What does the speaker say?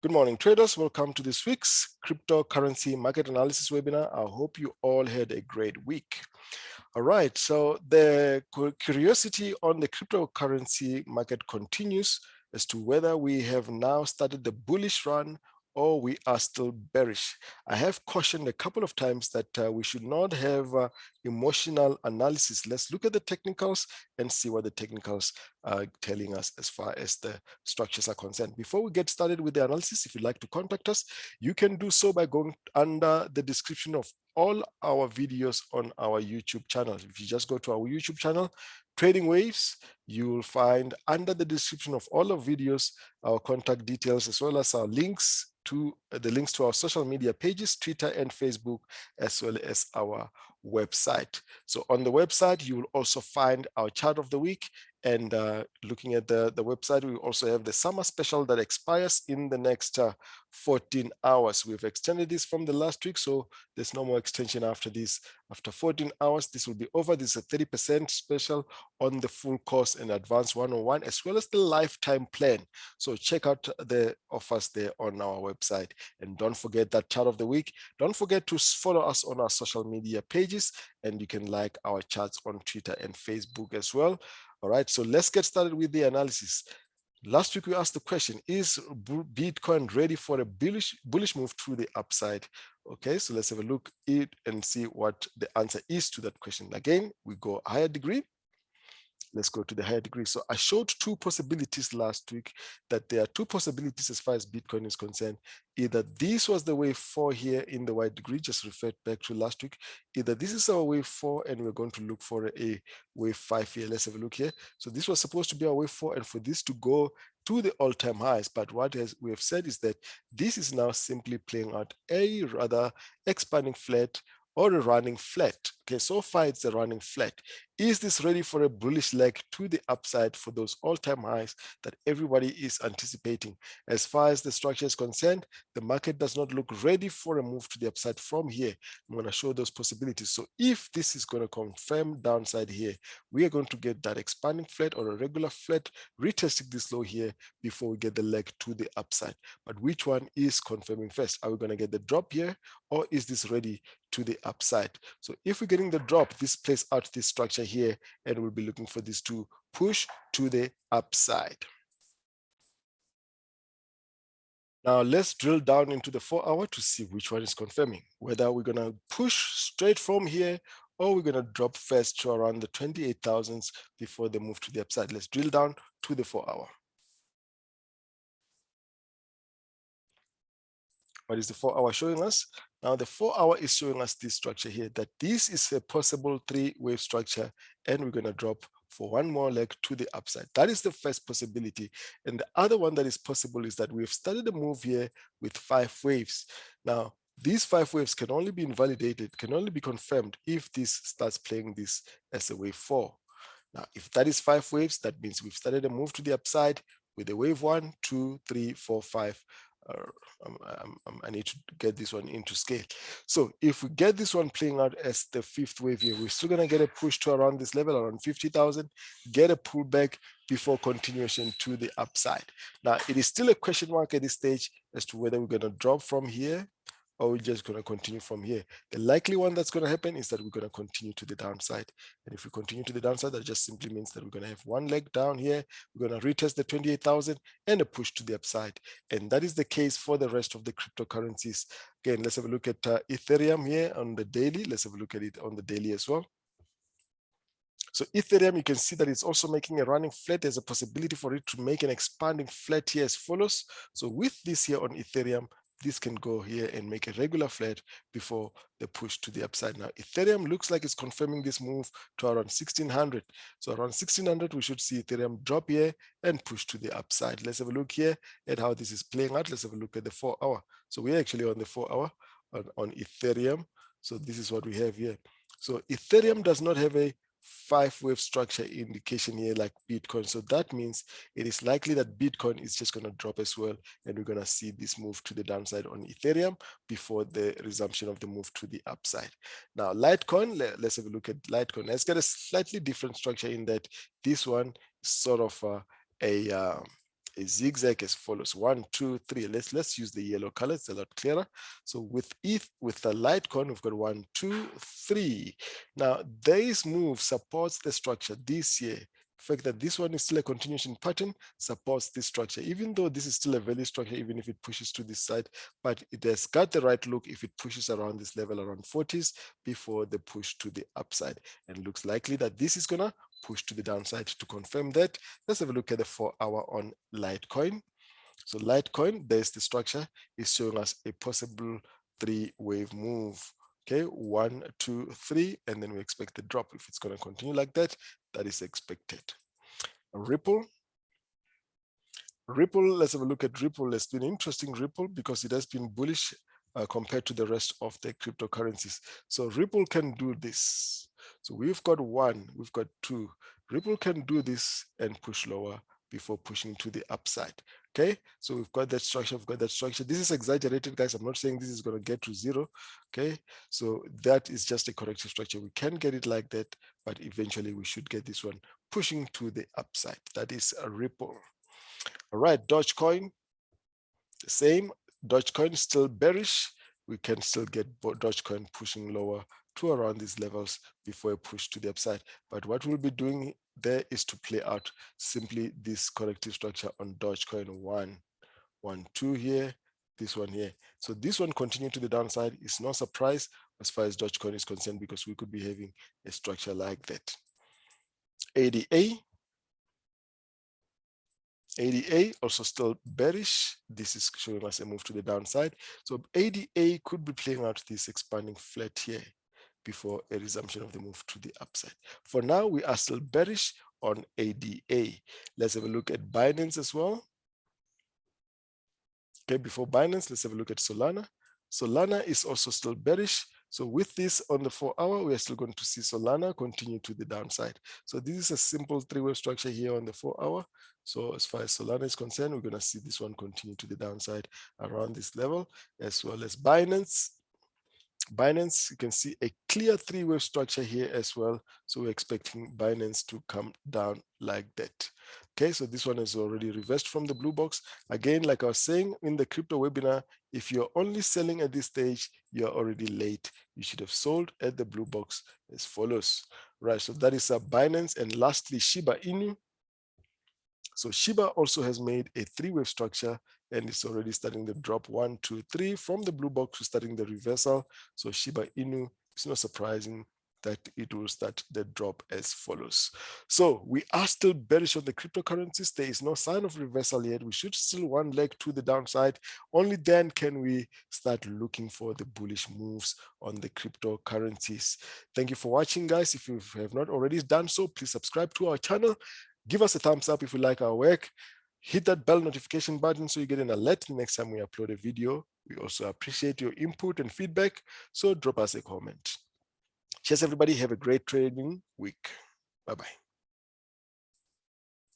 Good morning, traders. Welcome to this week's cryptocurrency market analysis webinar. I hope you all had a great week. All right, so the curiosity on the cryptocurrency market continues as to whether we have now started the bullish run or we are still bearish. I have cautioned a couple of times that we should not have emotional analysis. Let's look at the technicals and see what the technicals are telling us as far as the structures are concerned. Before we get started with the analysis, if you'd like to contact us, you can do so by going under the description of all our videos on our YouTube channel. If you just go to our YouTube channel, Trading Waves, you will find under the description of all our videos, our contact details, as well as our links to our social media pages, Twitter and Facebook, as well as our website. So on the website, you will also find our chart of the week. And looking at the website, we also have the summer special that expires in the next 14 hours. We've extended this from the last week, so there's no more extension after this. After 14 hours, this will be over. This is a 30% special on the full course and advanced 101, as well as the lifetime plan. So check out the offers there on our website. And don't forget that chart of the week. Don't forget to follow us on our social media pages, and you can like our charts on Twitter and Facebook as well. All right, so let's get started with the analysis. Last week we asked the question, is Bitcoin ready for a bullish move through the upside? Okay, so let's have a look at it and see what the answer is to that question. Again, we go higher degree. Let's go to the higher degree. So I showed two possibilities last week, that there are two possibilities as far as Bitcoin is concerned. Either this was the wave 4 here in the white degree, just referred back to last week. Either this is our wave 4 and we're going to look for a wave 5 here. Let's have a look here. So this was supposed to be our wave 4, and for this to go to the all-time highs. But what we have said is that this is now simply playing out a rather expanding flat or a running flat. Okay, so far it's a running flat. Is this ready for a bullish leg to the upside for those all-time highs that everybody is anticipating? As far as the structure is concerned, the market does not look ready for a move to the upside from here. I'm going to show those possibilities. So if this is going to confirm downside here, we are going to get that expanding flat or a regular flat retesting this low here before we get the leg to the upside. But which one is confirming first? Are we going to get the drop here, or is this ready to the upside? So if we're getting the drop, this plays out this structure here, and we'll be looking for this to push to the upside. Now let's drill down into the 4-hour to see which one is confirming, whether we're going to push straight from here or we're going to drop first to around the 28,000s before they move to the upside. Let's drill down to the 4-hour. What is the 4-hour showing us? Now the 4-hour is showing us this structure here, that this is a possible 3-wave structure, and we're going to drop for one more leg to the upside. That is the first possibility. And the other one that is possible is that we've started a move here with 5 waves. Now, these 5 waves can only be invalidated, can only be confirmed if this starts playing this as a wave 4. Now, if that is 5 waves, that means we've started a move to the upside with a wave 1, 2, 3, 4, 5. I need to get this one into scale. So if we get this one playing out as the 5th wave here, we're still going to get a push to around this level, around 50,000, get a pullback before continuation to the upside. Now, it is still a question mark at this stage as to whether we're going to drop from here or we're just going to continue from here. The likely one that's going to happen is that we're going to continue to the downside. And if we continue to the downside, that just simply means that we're going to have one leg down here. We're going to retest the 28,000 and a push to the upside. And that is the case for the rest of the cryptocurrencies. Again, let's have a look at Ethereum here on the daily. Let's have a look at it on the daily as well. So Ethereum, you can see that it's also making a running flat. There's a possibility for it to make an expanding flat here as follows. So with this here on Ethereum, this can go here and make a regular flat before the push to the upside. Now, Ethereum looks like it's confirming this move to around 1600. So around 1600, we should see Ethereum drop here and push to the upside. Let's have a look here at how this is playing out. Let's have a look at the 4-hour. So we're actually on the 4-hour on Ethereum. So this is what we have here. So Ethereum does not have a 5-wave structure indication here like Bitcoin. So that means it is likely that Bitcoin is just going to drop as well, and we're going to see this move to the downside on Ethereum before the resumption of the move to the upside. Now Litecoin, let's have a look at Litecoin. Let's get a slightly different structure in that this one is sort of a zigzag as follows: 1, 2, 3. Let's use the yellow color, it's a lot clearer. So with ETH, with the Litecoin, we've got 1, 2, 3. Now this move supports the structure this here. The fact that this one is still a continuation pattern supports this structure, even though this is still a value structure, even if it pushes to this side, but it has got the right look if it pushes around this level, around 40s, before the push to the upside. And looks likely that this is gonna push to the downside. To confirm that, let's have a look at the 4-hour on Litecoin. So Litecoin, there's the structure, is showing us a possible 3-wave move. Okay, 1, 2, 3, and then we expect the drop. If it's going to continue like that, that is expected. Ripple, let's have a look at Ripple. It's been interesting, Ripple, because it has been bullish compared to the rest of the cryptocurrencies. So Ripple can do this. So we've got 1, we've got 2. Ripple can do this and push lower before pushing to the upside. Okay, so we've got that structure, we've got that structure. This is exaggerated, guys. I'm not saying this is going to get to 0. Okay, so that is just a corrective structure. We can get it like that, but eventually we should get this one pushing to the upside. That is a Ripple. All right, Dogecoin, the same. Dogecoin is still bearish. We can still get Dogecoin pushing lower to around these levels before a push to the upside. But what we'll be doing there is to play out simply this corrective structure on Dogecoin. 1, 1, 2 here, this one here. So this one continuing to the downside is no surprise as far as Dogecoin is concerned, because we could be having a structure like that. ADA also still bearish. This is showing us a move to the downside. So ADA could be playing out this expanding flat here before a resumption of the move to the upside. For now, we are still bearish on ADA. Let's have a look at Binance as well. Okay, before Binance, let's have a look at Solana. Solana is also still bearish. So with this on the 4-hour, we are still going to see Solana continue to the downside. So this is a simple 3-wave structure here on the 4-hour. So as far as Solana is concerned, we're going to see this one continue to the downside around this level, as well as Binance. Binance, you can see a clear 3-wave structure here as well. So we're expecting Binance to come down like that. Okay, so this one is already reversed from the blue box. Again, like I was saying in the crypto webinar, if you're only selling at this stage, you're already late. You should have sold at the blue box as follows. Right, so that is Binance. And lastly, Shiba Inu. So Shiba also has made a 3-wave structure, and it's already starting the drop 1, 2, 3 from the blue box to starting the reversal. So Shiba Inu, it's not surprising that it will start the drop as follows. So we are still bearish on the cryptocurrencies. There is no sign of reversal yet. We should still one leg to the downside. Only then can we start looking for the bullish moves on the cryptocurrencies. Thank you for watching, guys. If you have not already done so, please subscribe to our channel. Give us a thumbs up if you like our work. Hit that bell notification button so you get an alert the next time we upload a video. We also appreciate your input and feedback, so drop us a comment. Cheers, everybody. Have a great trading week. Bye-bye.